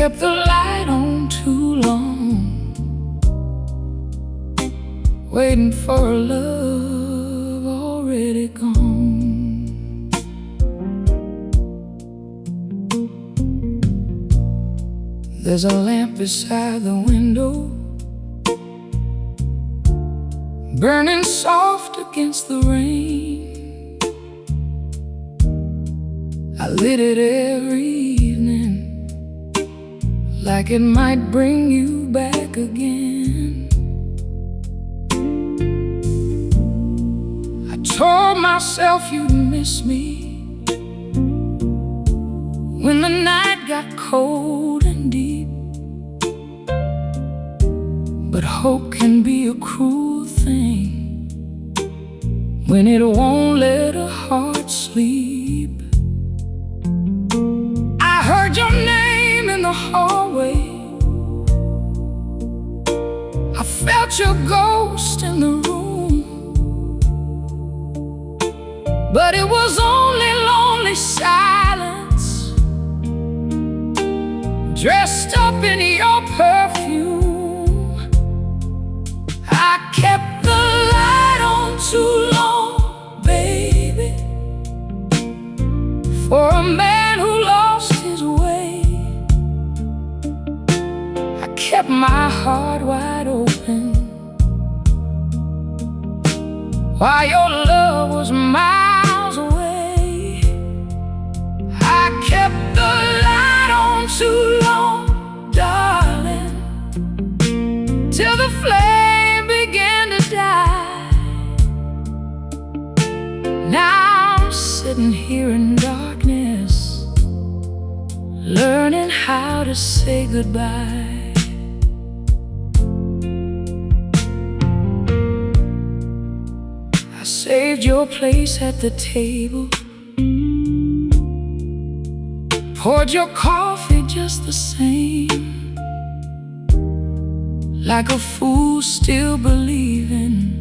kept the light on too long, waiting for a love already gone. There's a lamp beside the window, burning soft against the rain. I lit it every evening, like it might bring you back again. I told myself you'd miss me when the night got cold and deep, but hope can be a cruel thing when it won't let a heart sleep. I heard your name in the hallway, I felt your ghost in the room, but it was only lonely silence dressed up in your perfume. I kept the light on too long, baby, for a man who lost his way. I kept my heart wide open while your love was miles away. I kept the light on too long, darling, till the flame began to die. Now I'm sitting here in darkness, learning how to say goodbye. I saved your place at the table, poured your coffee just the same, like a fool still believing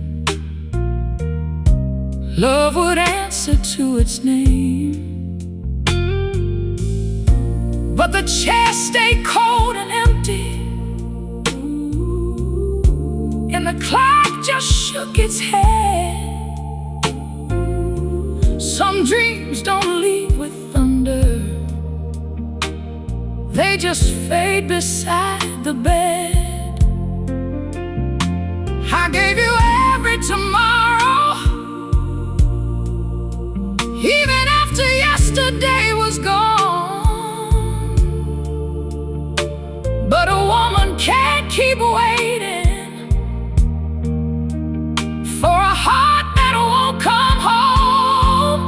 love would answer to its name. But the chair stayed cold and empty, and the clock just shook its head. Some dreams don't leave with thunder, they just fade beside the bed. I gave you every tomorrow, even after yesterday was gone. But a woman can't keep waiting for a heart that won't come home.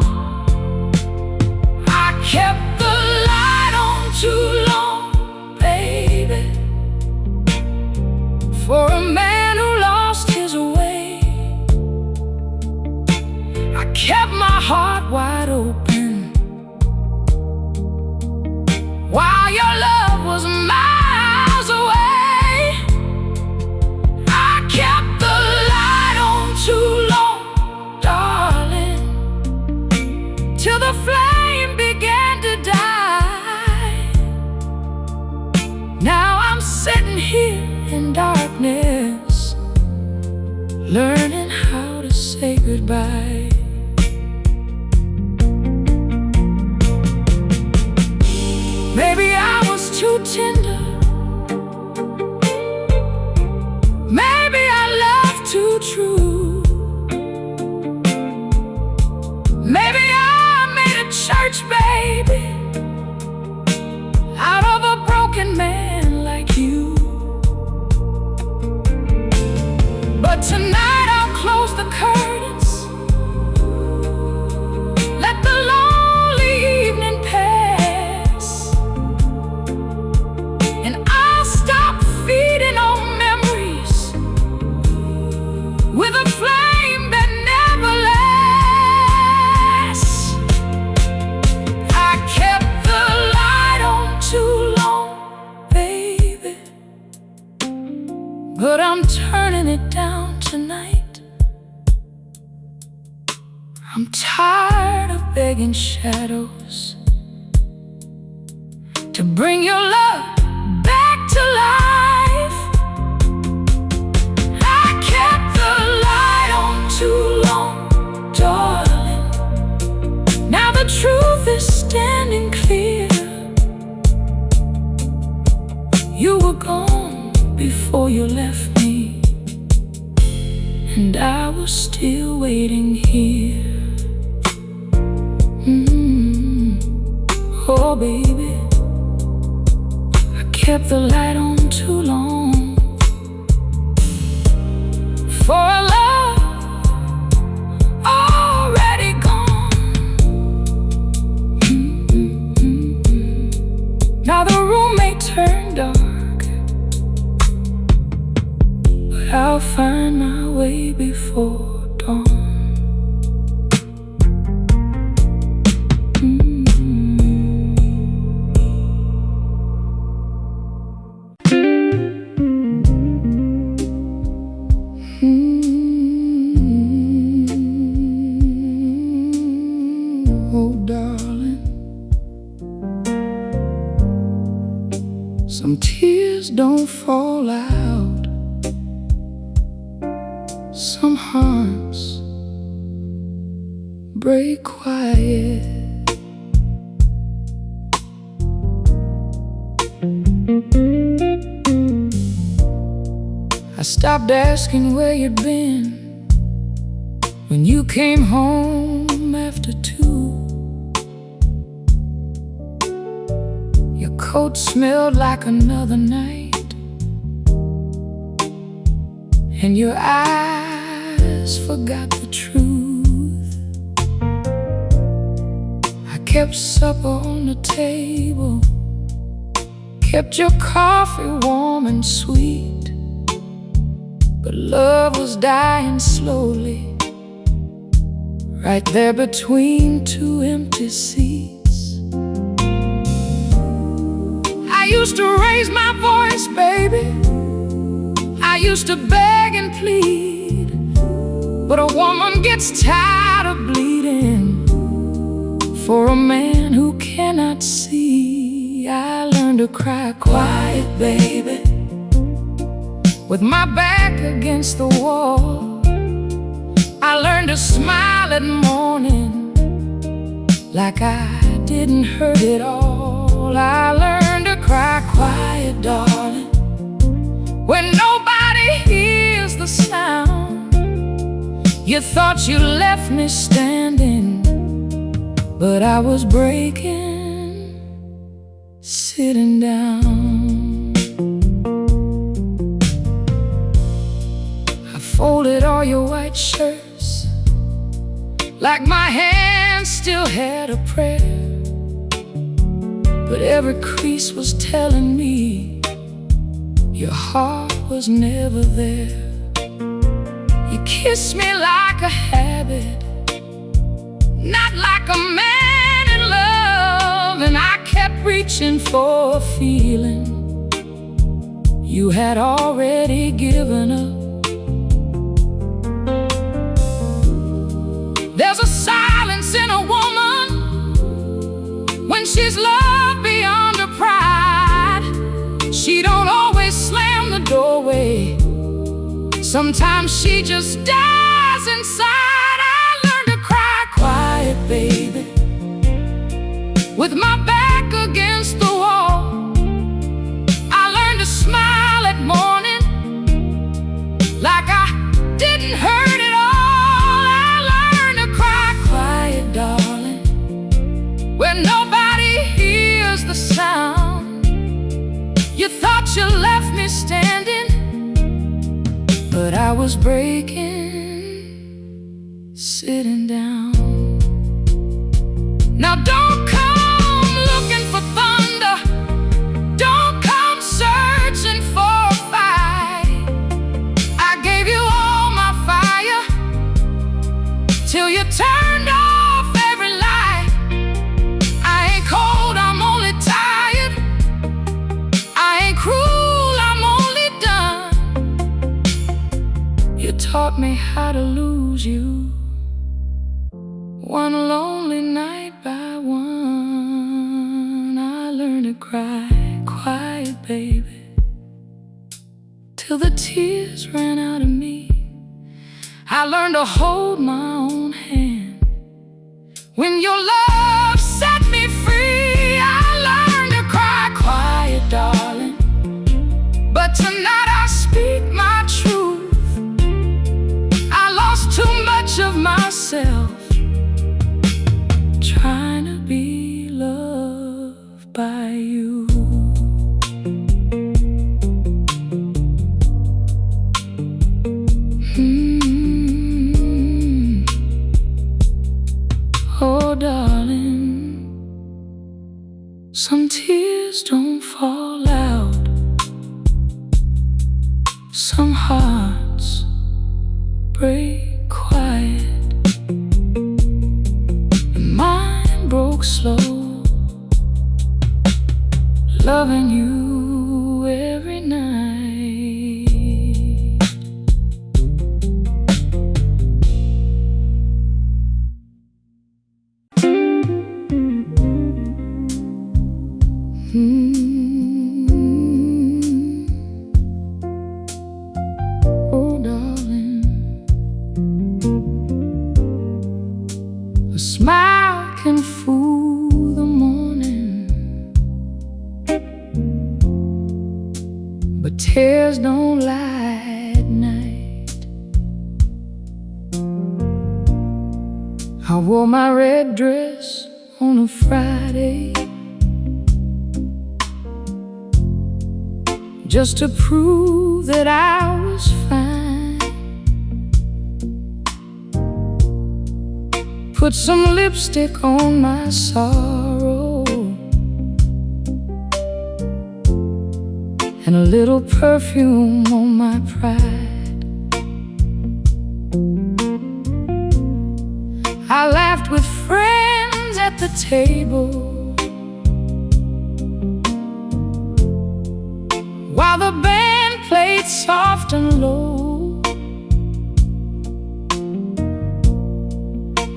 I kept the light on too long, baby, for a man who lost his way. I kept my heart wide open while your love was miles away. I kept the light on too long, darling, till the flame began to die. Now I'm sitting here in darkness, learning how to say goodbye. Maybe I was too tender, maybe I loved too true, maybe I made a church baby out of a broken man like you. But tonight I'll close the curtains, let the lonely evening pass, and I'll stop feeding on memories with a flame that never lasts. I kept the light on too long, baby, but I'm turning it down tonight. I'm tired of begging shadows to bring your love gone before you left me, and I was still waiting here. Oh baby, I kept the light on too long for a love already gone. Now the room may turn dark, but I'll find my way before dawn. Oh darling, some tears don't fall out, some hearts break quiet. I stopped asking where you'd been when you came home after 2. Your coat smelled like another night, and your eyes forgot the truth. I kept supper on the table, kept your coffee warm and sweet, but love was dying slowly, right there between 2 empty seats. I used to raise my voice, baby, I used to beg and plead, but a woman gets tired of bleeding for a man who cannot see. I learned to cry quiet, baby, with my back against the wall. I learned to smile at morning like I didn't hurt at all. I learned to cry quiet, darling, when nobody hears the sound. You thought you left me standing, but I was breaking, sitting down. I folded all your white shirts like my hands still had a prayer, but every crease was telling me your heart was never there. You kissed me like a habit, not like a man in love, and I kept reaching for a feeling you had already given up. There's a silence in a woman when she's loved beyond her pride. She don't always slam the doorway, sometimes she just dies inside. I learned to cry quiet, baby, with my back against the wall. I learned to smile at morning like I didn't hurt at all. I learned to cry quiet, darling, where nobody hears the sound. You thought you left me standing, but I was breaking, sitting down. Now don't come looking for thunder, don't come searching for a fight. I gave you all my fire till you turned off every light. I ain't cold, I'm only tired. I ain't cruel, I'm only done. You taught me how to lose you, one lonely night by one. I learned to cry quiet, baby, till the tears ran out of me. I learned to hold my own hand when your love set me free. I learned to cry quiet, darling, by you. Oh, darling, some tears don't fall out. Some hearts break quiet, and mine broke slow, loving you every night. Oh, darling, a smile can fool the morning, but tears don't lie at night. I wore my red dress on a Friday just to prove that I was fine. Put some lipstick on my sorrow and a little perfume on my pride. I laughed with friends at the table while the band played soft and low,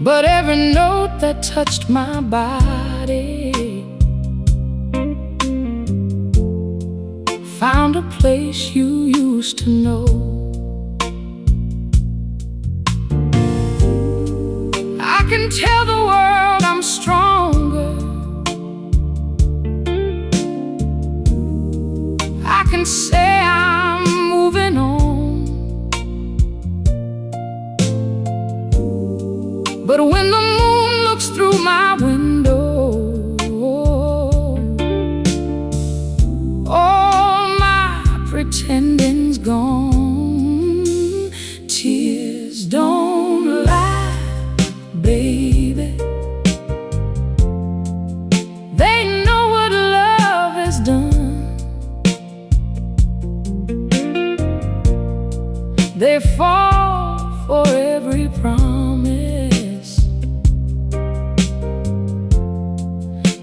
but every note that touched my body found a place you used to know. I can tell the world I'm stronger, I can say I'm moving on, but when the moon looks through my window, all my pretending's gone. Tears don't lie, baby. They know what love has done. They fall for every promise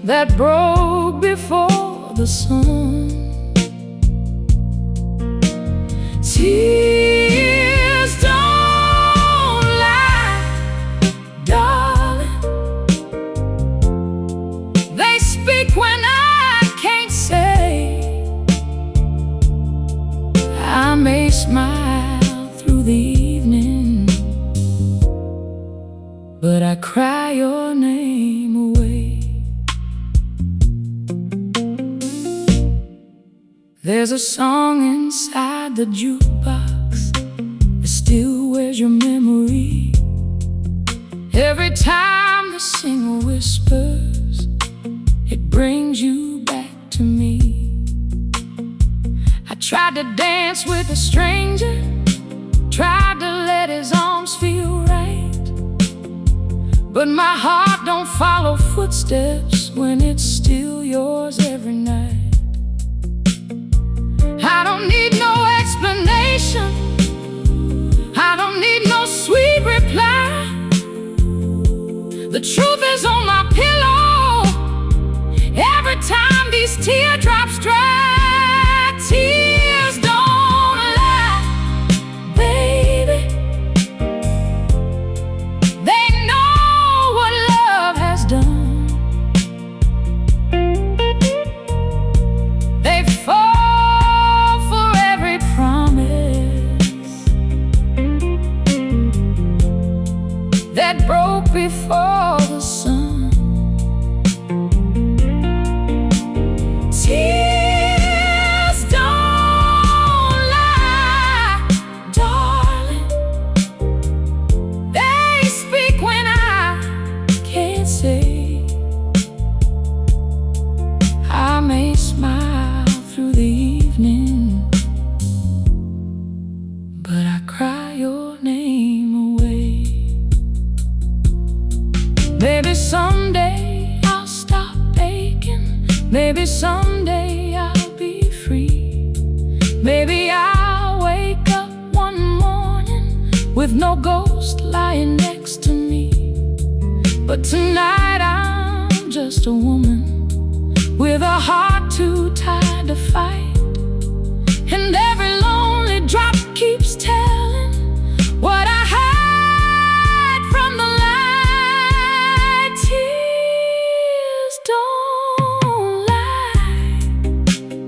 that broke before the sun. Tears don't lie, darling. They speak when I can't say. I may smile through the evening, but I cry your name away. There's a song inside the jukebox that still wears your memory. Every time the singer whispers, it brings you back to me. I tried to dance with a stranger, tried to let his arms feel right, but my heart don't follow footsteps when it's still yours every night. I don't need no explanation, I don't need no sweet reply. The truth is on my pillow every time these teardrops dry. Tears don't lie, baby. They know what love has done. They fall for every promise that broke before the sun. Tears Maybe someday I'll be free. Maybe I'll wake up one morning with no ghost lying next to me. But tonight I'm just a woman with a heart too tired to fight. And every lonely drop keeps telling what I hide from the light. Tears don't lie,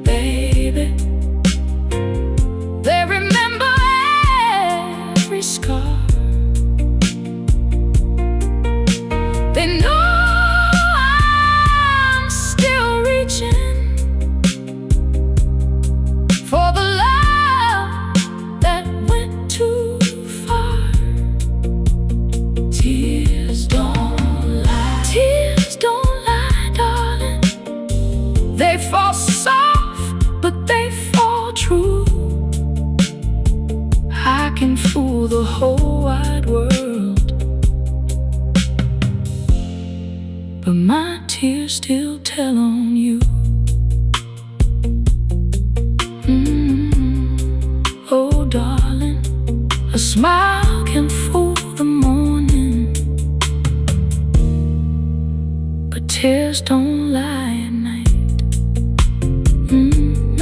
baby. They remember every scar. They know I'm still reaching for the love that went too far. Tears don't lie. Tears don't lie, darling. They fall soft, but they fall true. I can fool the whole wide world, but my tears still tell on you. Oh, darling, a smile can fool the morning, but tears don't lie at night.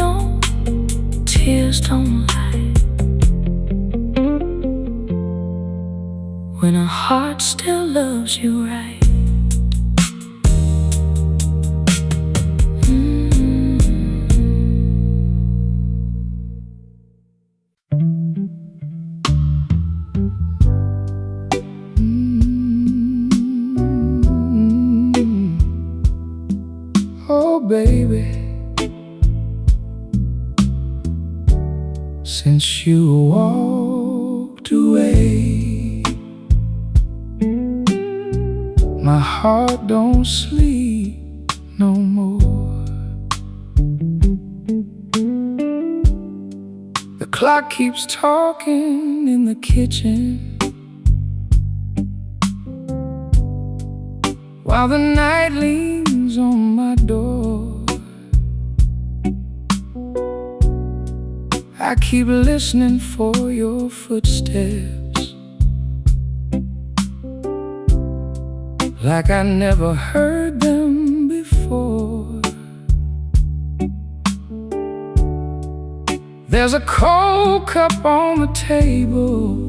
No, tears don't lie. When a heart still loves you right. Oh, baby, since you walked away, my heart don't sleep no more. The clock keeps talking in the kitchen, while the night leans on my door. I keep listening for your footsteps, like I never heard them before. There's a cold cup on the table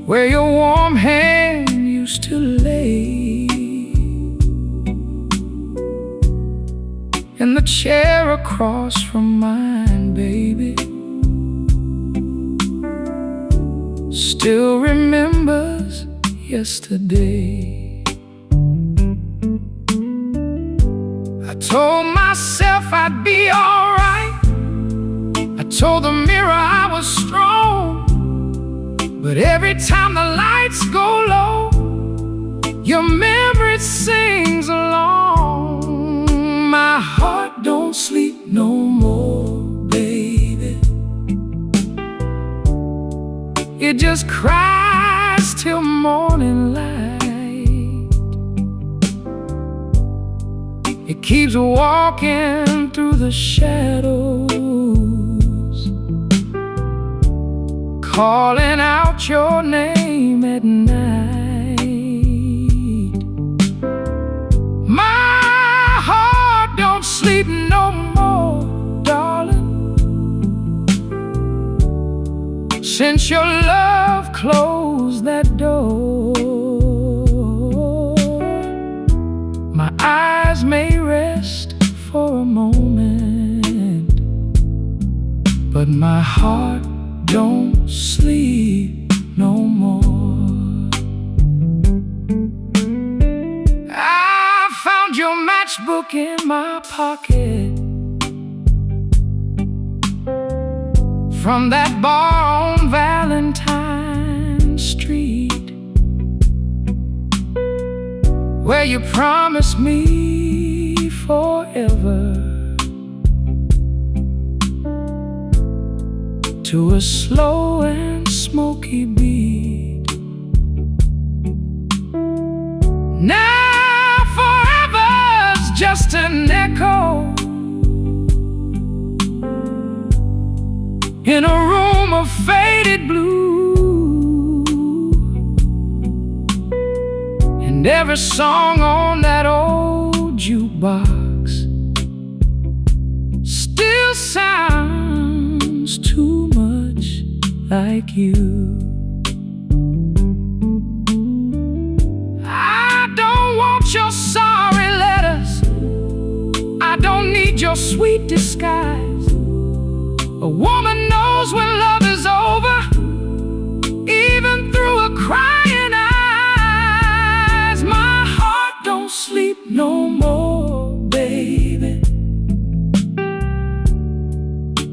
where your warm hand used to lay, and the chair across from mine, baby, still remembers yesterday. I told myself I'd be alright. I told the mirror I was strong, but every time the lights go low, your memory sings along. My heart don't sleep no more, baby. It just cries till morning light. It keeps walking through the shadows, calling out your name at night. My heart don't sleep no more, darling, since your love closed that door. My eyes may rest for a moment, but my heart don't sleep no more. I found your matchbook in my pocket from that bar on Valentine Street, where you promised me forever, to a slow and smoky beat. Now just an echo in a room of faded blue. And every song on that old jukebox still sounds too much like you. I don't want your sorry letters, I don't need your sweet disguise. A woman knows when love is over, even through a crying eyes. My heart don't sleep no more, baby.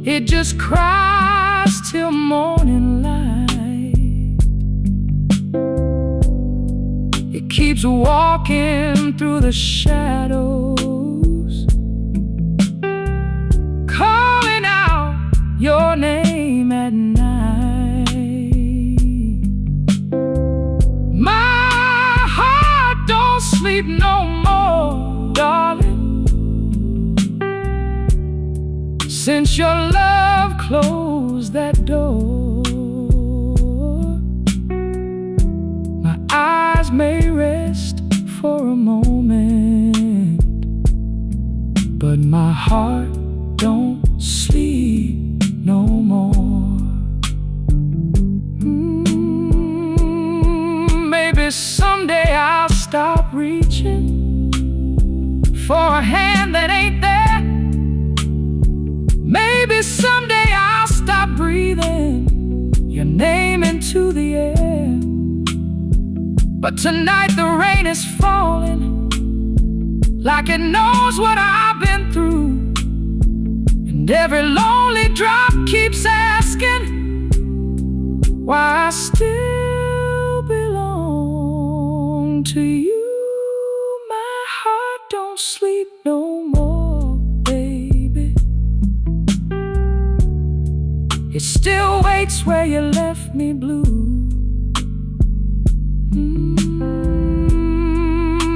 It just cries till morning light. It keeps walking through the shadows, calling out your name at night. My heart don't sleep no more, darling, since your love closed that door. My eyes may rest for a moment, but my heart don't sleep no more. Maybe someday I'll stop reaching for a hand that ain't there. Maybe someday I'll stop breathing your name into the air. But tonight the rain is falling like it knows what I've been through. And every lonely drop keeps asking why I still belong to you. My heart don't sleep no more, baby. It still waits where you left me blue.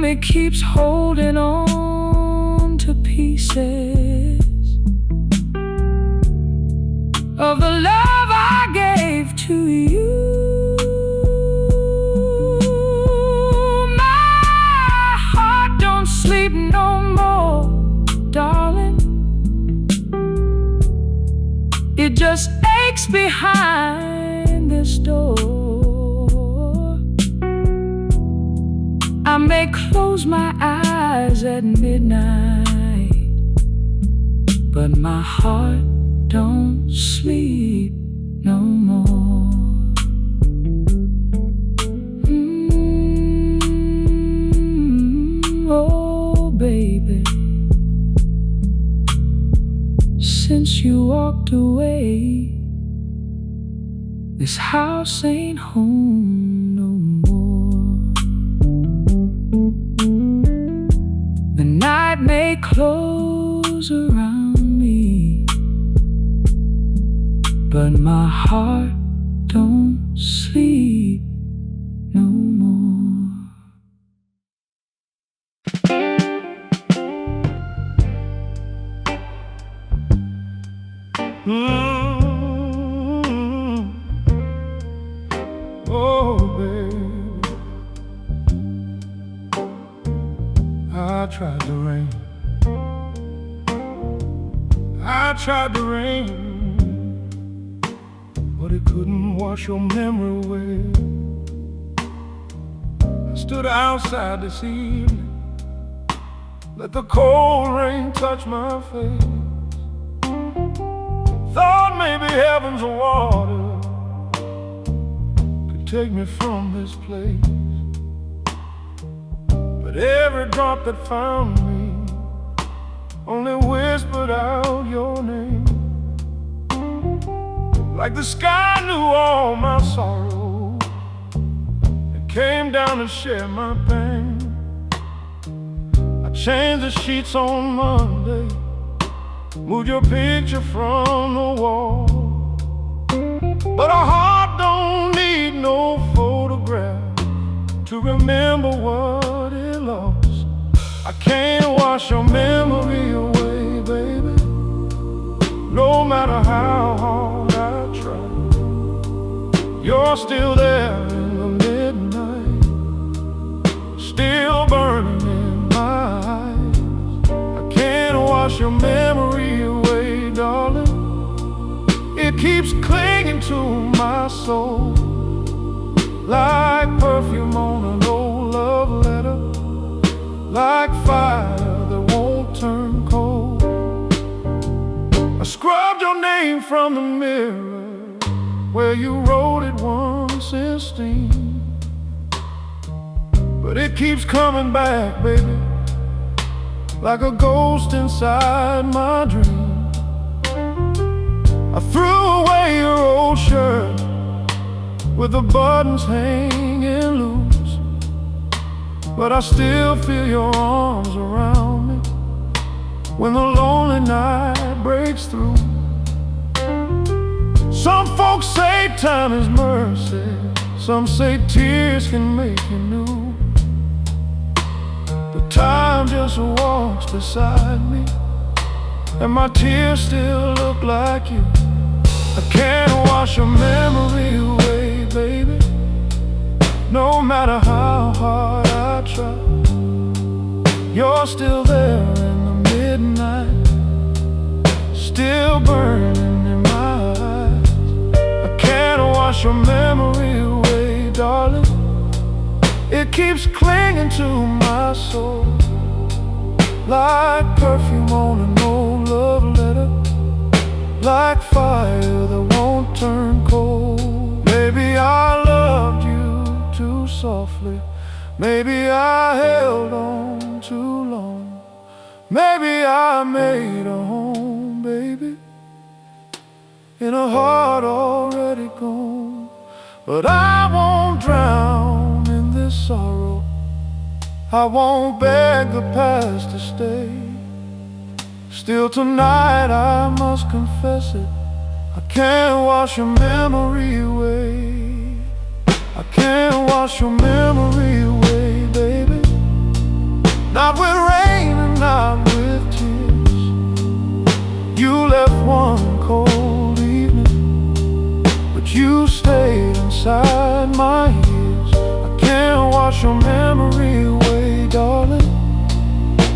It keeps holding on to pieces of the love I gave to you. My heart don't sleep no more, darling. It just aches behind this door. I may close my eyes at midnight, but my heart don't sleep no more. Oh, baby, since you walked away, this house ain't home no more. The night may close around me, but my heart don't sleep no more. Oh, baby, I tried to rain, I tried to rain, but it couldn't wash your memory away. I stood outside this evening, let the cold rain touch my face. Thought maybe heaven's water could take me from this place, but every drop that found me only whispered out your name. Like the sky knew all my sorrow and came down to share my pain. I changed the sheets on Monday, moved your picture from the wall, but a heart don't need no photograph to remember what it lost. I can't watch wash your memory away, baby. No matter how hard I try, you're still there in the midnight, still burning in my eyes. I can't wash your memory away, darling. It keeps clinging to my soul, like perfume on an old love letter, like fire that won't turn cold. I scrubbed your name from the mirror where you wrote it once in steam, but it keeps coming back, baby, like a ghost inside my dream. I threw away your old shirt with the buttons hanging loose, but I still feel your arms around me when the lonely night breaks through. Some folks say time is mercy, some say tears can make you new, but time just walks beside me, and my tears still look like you. I can't wash your memory away, baby, no matter how hard I try. You're still there in the midnight, still burning in my eyes. I can't wash your memory away, darling. It keeps clinging to my soul, like perfume on an old love letter, like fire that won't turn cold. Maybe I loved you too softly, maybe I held on too long, maybe I made a home, baby, in a heart already gone. But I won't drown in this sorrow, I won't beg the past to stay. Still tonight I must confess it, I can't wash your memory away. I can't wash your memory away, baby, not with rain and not with tears. You left one cold evening, but you stayed inside my ears. I can't wash your memory away, darling,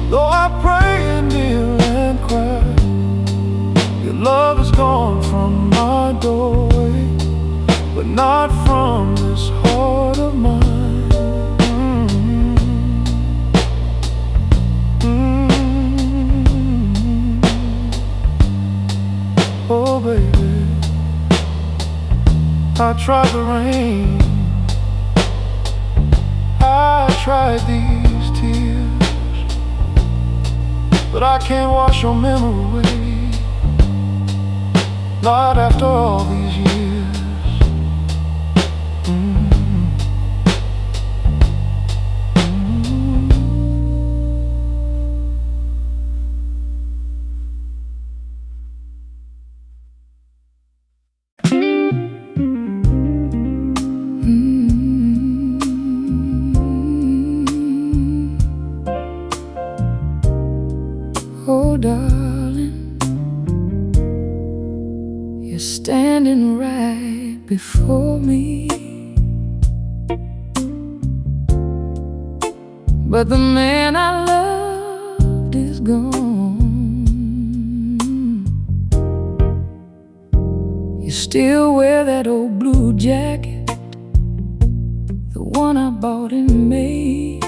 though I pray and kneel and cry. Your love is gone from my doorway, but not from this heart of mine. Oh baby, I tried the rain, I tried these tears, but I can't wash your memory away, not after all these years. Oh darling, you're standing right before me, but the man I loved is gone. You still wear that old blue jacket, the one I bought in May,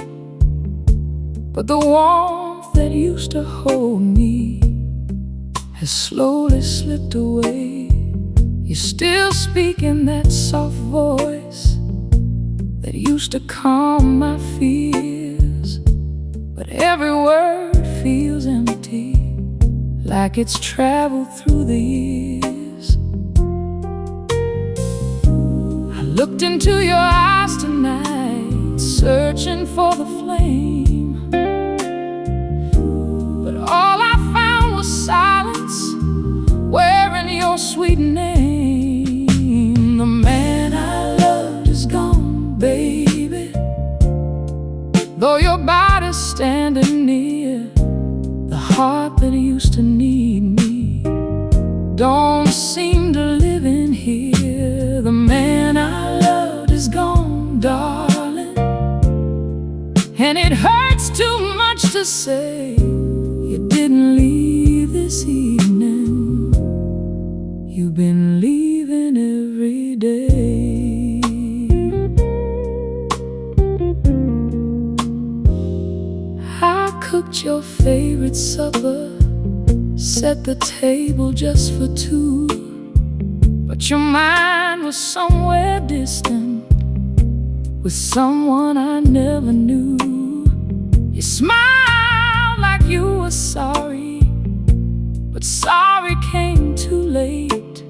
but the warmth that used to hold me has slowly slipped away. You still speak in that soft voice that used to calm my fears, but every word feels empty, like it's traveled through the years. I looked into your eyes tonight, searching for the flame, but all I found was silence, wearing your sweet name. The man I loved is gone, baby, though your body's standing near. heart that used to need me don't seem to live in here. The man I loved is gone, darling, and it hurts too much to say you didn't leave this evening. You've been leaving every day. I cooked your favorite supper, set the table just for two, but your mind was somewhere distant with someone I never knew. You smiled like you were sorry, but sorry came too late.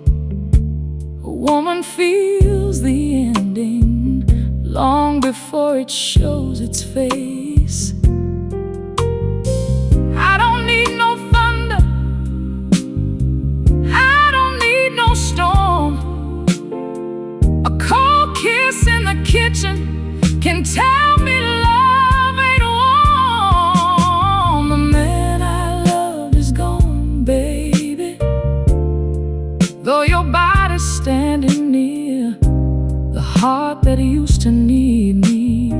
A woman feels the ending long before it shows its face. I don't need no thunder, I don't need no storm. A cold kiss in the kitchen can tell me love ain't warm. The man I loved is gone, baby, though your body's standing near. The heart that used to need me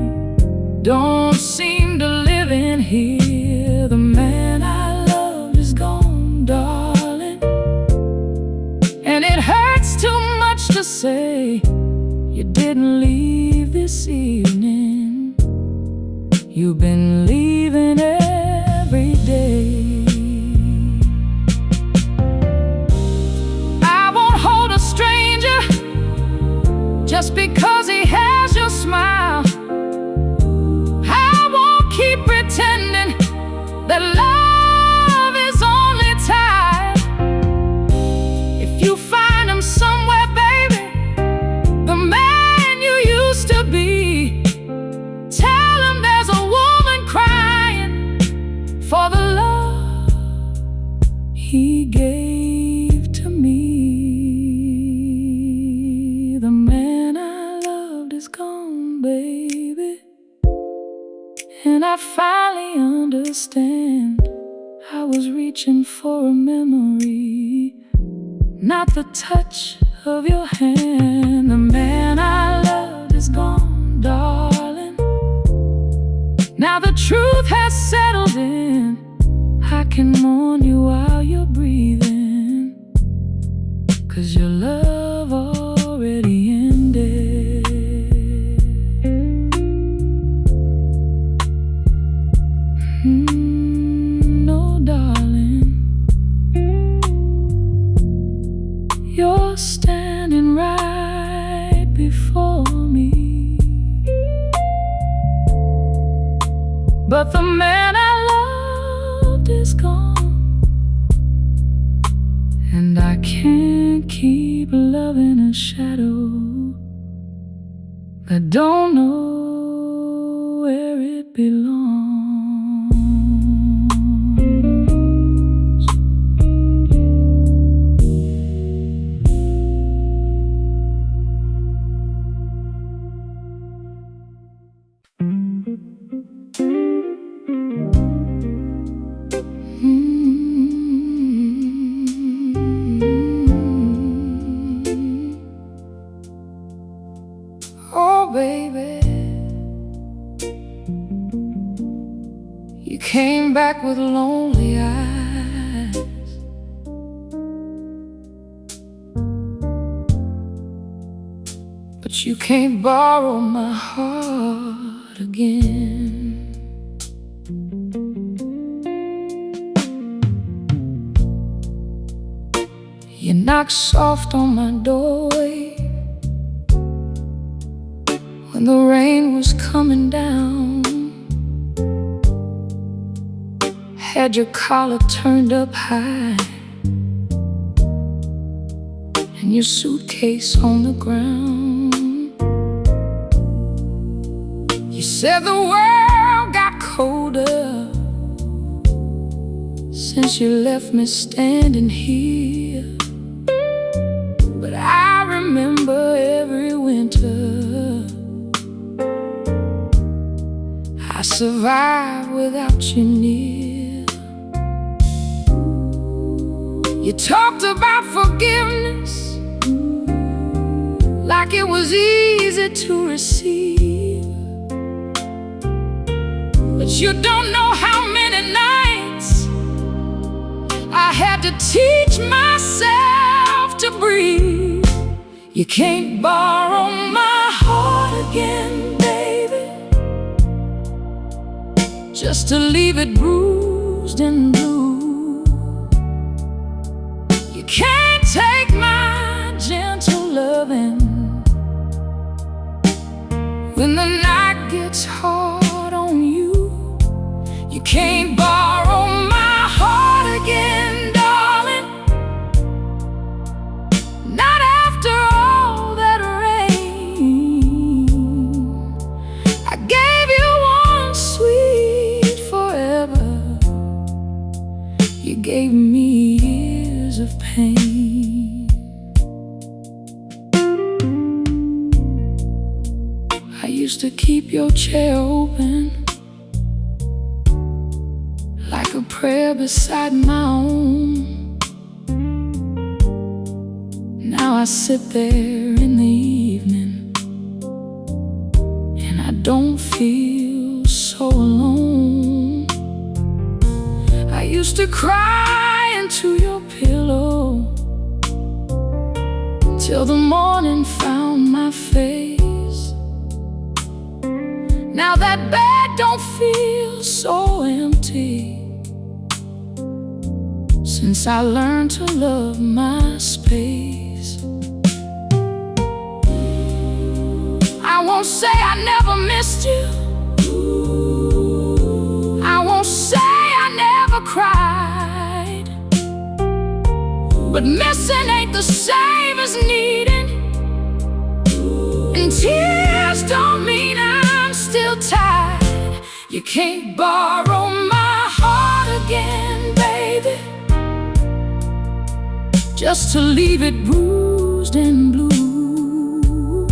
don't seem to live in here. The man I loved is gone, darling, and it hurts too much to say you didn't leave this evening. You've been leaving every day. I won't hold a stranger just because he has your smile. I won't keep pretending that love is only tied. If you find him somewhere, baby, the man you used to be, tell him there's a woman crying for the love he gave to me. The man I loved is gone, baby, and I finally understand. I was reaching for a memory, not the touch of your hand. The man I loved is gone, darling. Now the truth has settled in. I can mourn you while you're breathing, 'cause your love already ended. No, darling, you're standing right before me, but the man I loved is gone, and I can't keep loving a shadow that don't know where it belongs. Oh, baby, you came back with lonely eyes, but you can't borrow my heart again. You knock soft on my doorway when the rain was coming down. Had your collar turned up high and your suitcase on the ground. You said the world got colder since you left me standing here, but I remember every winter I survived without you near. You talked about forgiveness like it was easy to receive, but you don't know how many nights I had to teach myself to breathe. You can't borrow my heart again, baby, just to leave it bruised and blue. You can't take my gentle loving when the night gets hard on you. You can't borrow my heart again, darling, not after all that rain. I gave you one sweet forever, you gave me years of pain. I used to keep your chair open like a prayer beside my own. Now I sit there in the evening and I don't feel so alone. I used to cry into your pillow till the morning found my face. Now that bed don't feel so empty since I learned to love my space. I won't say I never missed you, I won't say I never cried, but missing ain't the same as needing, and tears don't mean I'm still tired. You can't borrow my heart again, baby, just to leave it bruised and blue.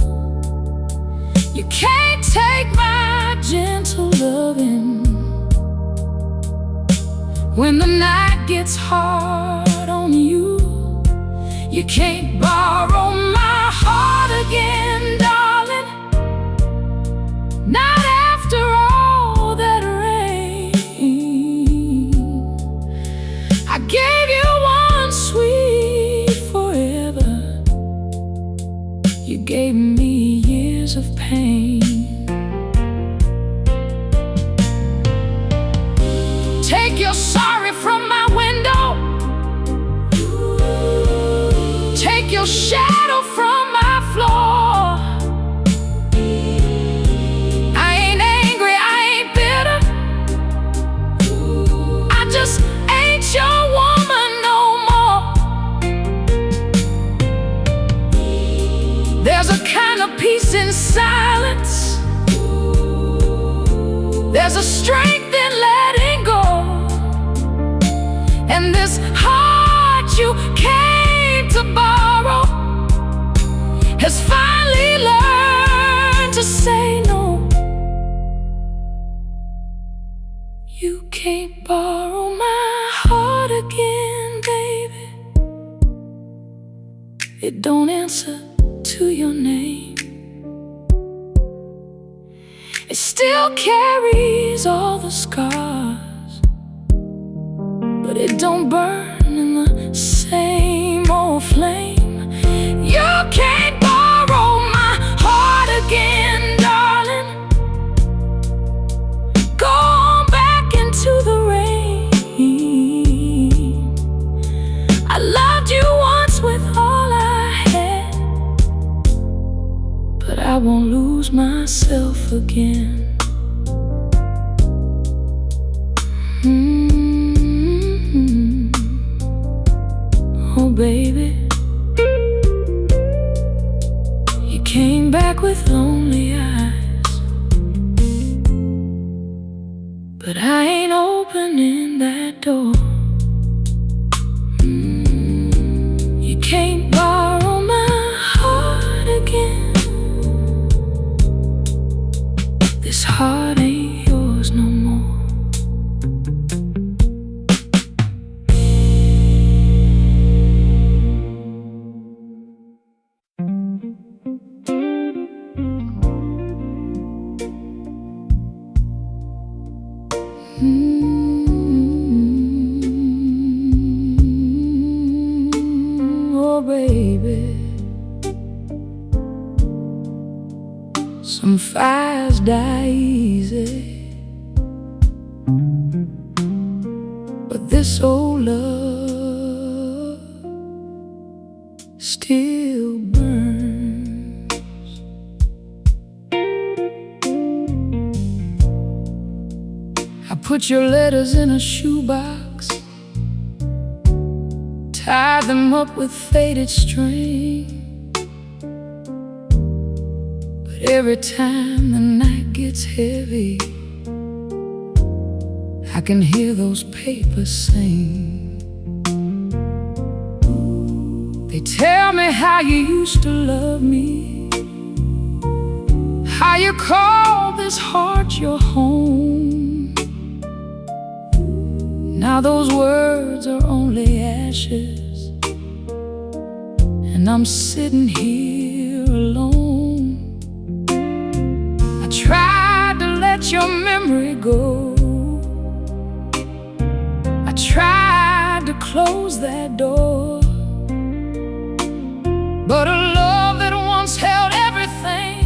You can't take my gentle loving when the night gets hard on you. You can't borrow my heart again, darling, not after all that rain. I gave you one sweet forever, you gave me years of pain. Take your sorry from my window, take your shadow from my floor. I ain't angry, I ain't bitter, I just ain't your woman no more. There's a kind of peace in silence, there's a strength in letting go, and this heart you came to borrow has finally learned to say no. You can't borrow my heart again, baby, it don't answer to your name. It still carries all the scars, but it don't burn in the same old flame. You can't borrow my heart again, darling, go on back into the rain. I loved you once with all I had, but I won't lose myself again. Oh baby, you came back with lonely eyes, but I ain't opening that door. You can't borrow my heart again, this heart ain't yours no more. Fires die easy, but this old love still burns. I put your letters in a shoebox, tie them up with faded string. Every time the night gets heavy, I can hear those papers sing. They tell me how you used to love me, how you call this heart your home. Now those words are only ashes, and I'm sitting here alone. Tried to let your memory go, I tried to close that door, but a love that once held everything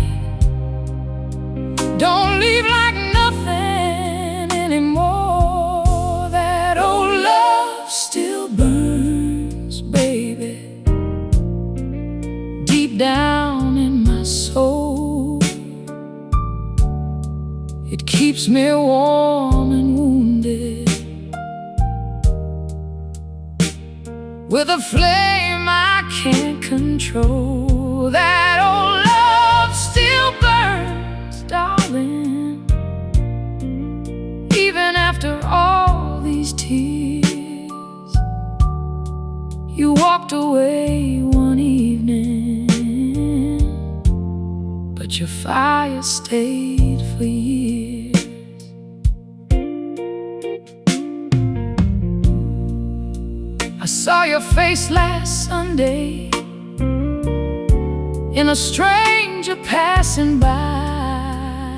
don't leave like nothing anymore. That old love still burns, baby, deep down in my soul. It keeps me warm and wounded, with a flame I can't control. That old love still burns, darling, even after all these tears. You walked away one evening, but your fire stayed for years. I saw your face last Sunday in a stranger passing by.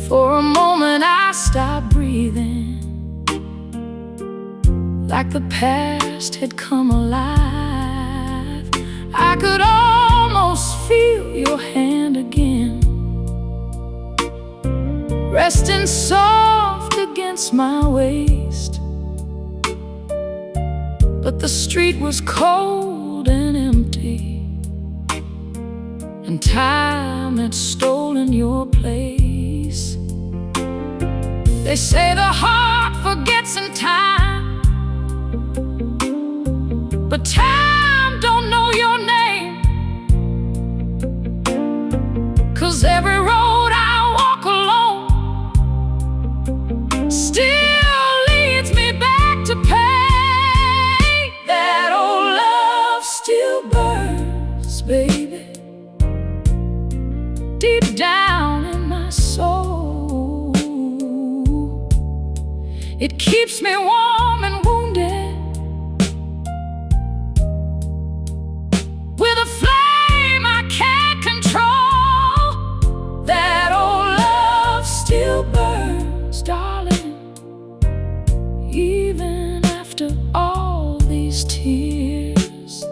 For a moment I stopped breathing, like the past had come alive. I could almost feel your hand again, resting soft against my waist. But the street was cold and empty, and time had stolen your place. They say the heart forgets in time, but time don't know your name. 'Cause every road I walk alone still leads me back to pain. That old love still burns, baby, deep down in my soul. It keeps me warm and wounded, with a flame I can't control. That old love still burns, darling, even after all these tears.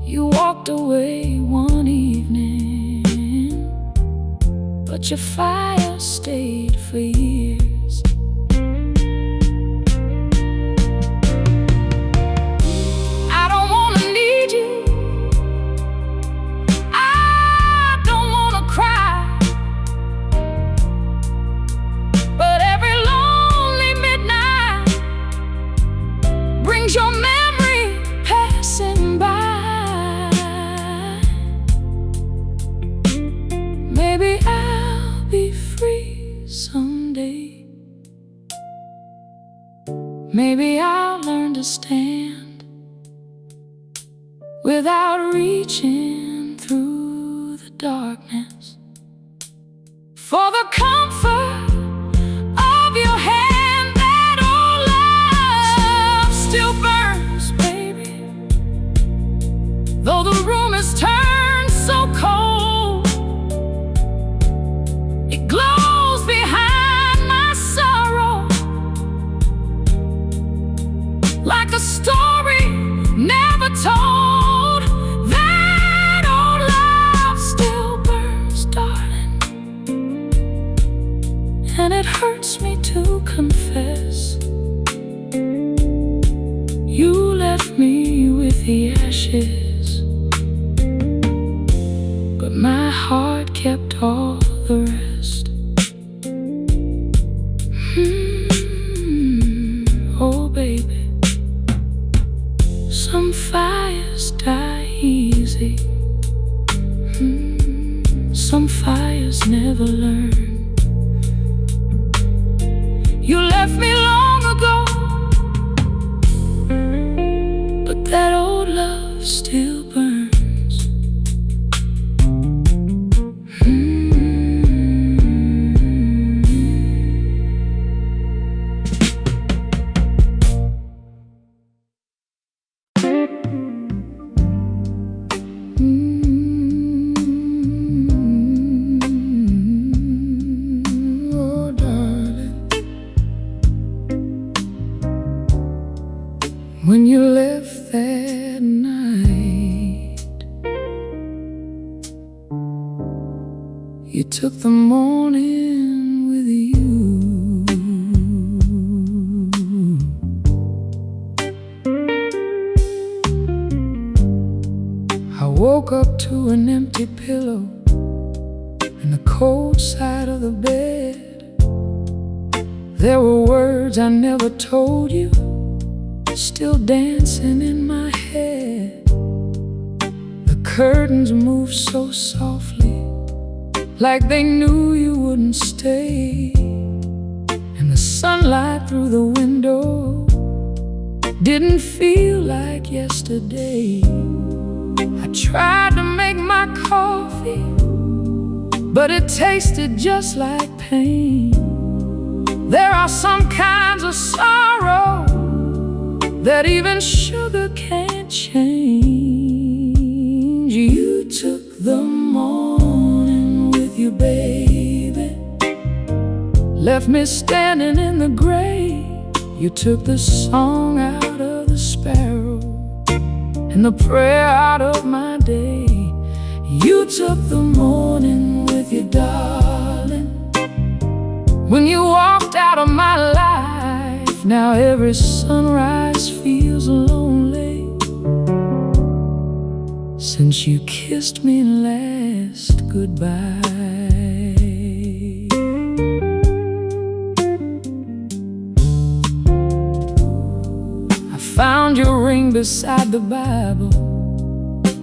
You walked away one evening, but your fire stayed for years. I don't wanna need you, I don't wanna cry, but every lonely midnight brings your memory passing by. Maybe I'll be free someday. Maybe I'll learn to stand without reaching through the darkness for the comfort of your hand. That old love still burns, baby, though the room has turned so cold. It glows behind my sorrow, like a story never told. That old love and it hurts me to confess. You left me with the ashes, but my heart kept all the rest. Oh baby, some fires die easy, some fires never learn. You left me long ago, but that old love still burns. Oh darling, when you left that night, you took the morning with you. I woke up to an empty pillow in the cold side of the bed. There were words I never told you, still dancing in my head. The curtains moved so softly, like they knew you wouldn't stay. And the sunlight through the window didn't feel like yesterday. I tried to make my coffee, but it tasted just like pain. There are some kinds of sorrow that even sugar can't change. You took the morning with you, baby, left me standing in the gray. You took the song out of the sparrow and the prayer out of my day. You took the morning with you, darling, when you walked out of my life. Now every sunrise feels lonely since you kissed me last goodbye. I found your ring beside the Bible,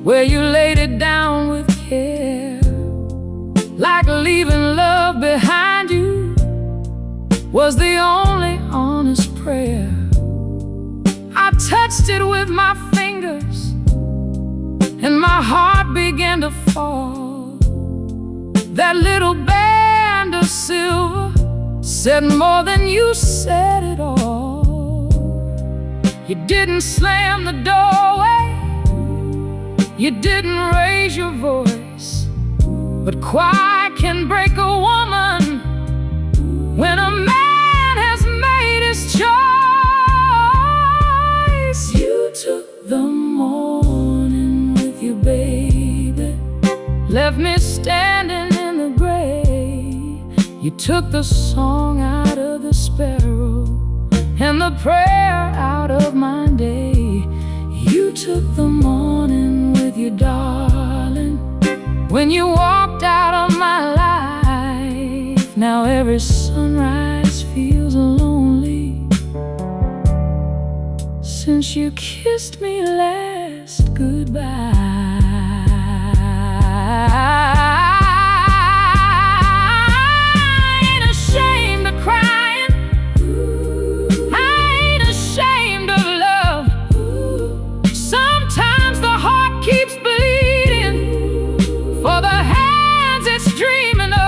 where you laid it down with care. Like leaving love behind you was the only honest prayer. I touched it with my fingers, and my heart began to fall. That little band of silver said more than you said it all. You didn't slam the doorway, you didn't raise your voice, but quiet can break a woman when a man has made his choice. You took the morning with you, baby, left me standing in the gray. You took the song out of the sparrow and the prayer out of my day. You took the morning with you, darling, when you walked out of my life. Now every sunrise feels lonely since you kissed me last goodbye. I ain't ashamed of crying, I ain't ashamed of love. Sometimes the heart keeps bleeding for the hands it's dreaming of.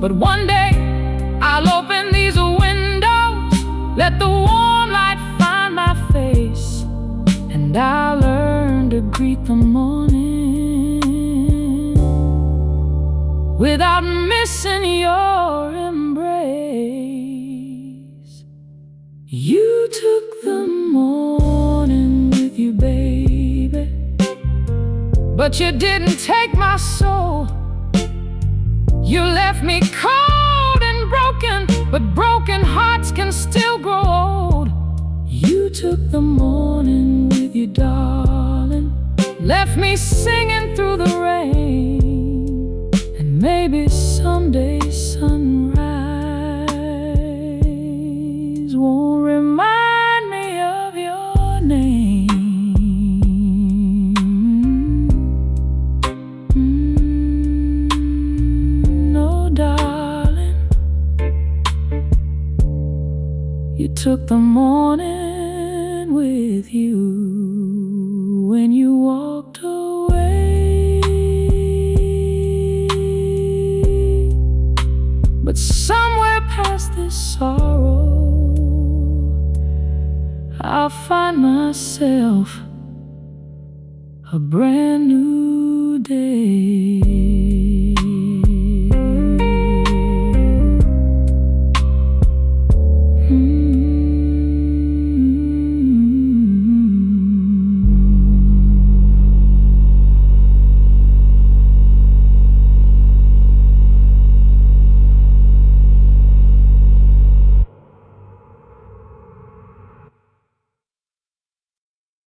But one day I'll open these windows, let the warm light find my face, and I'll learn to greet the morning without missing your embrace. You took the morning with you, baby, but you didn't take my soul. You left me cold and still grow old. You took the morning with you, darling, left me singing through the rain. And maybe someday sunrise won't remind me of your name. No, darling, you took the morning with you when you walked away. But somewhere past this sorrow, I'll find myself a brand new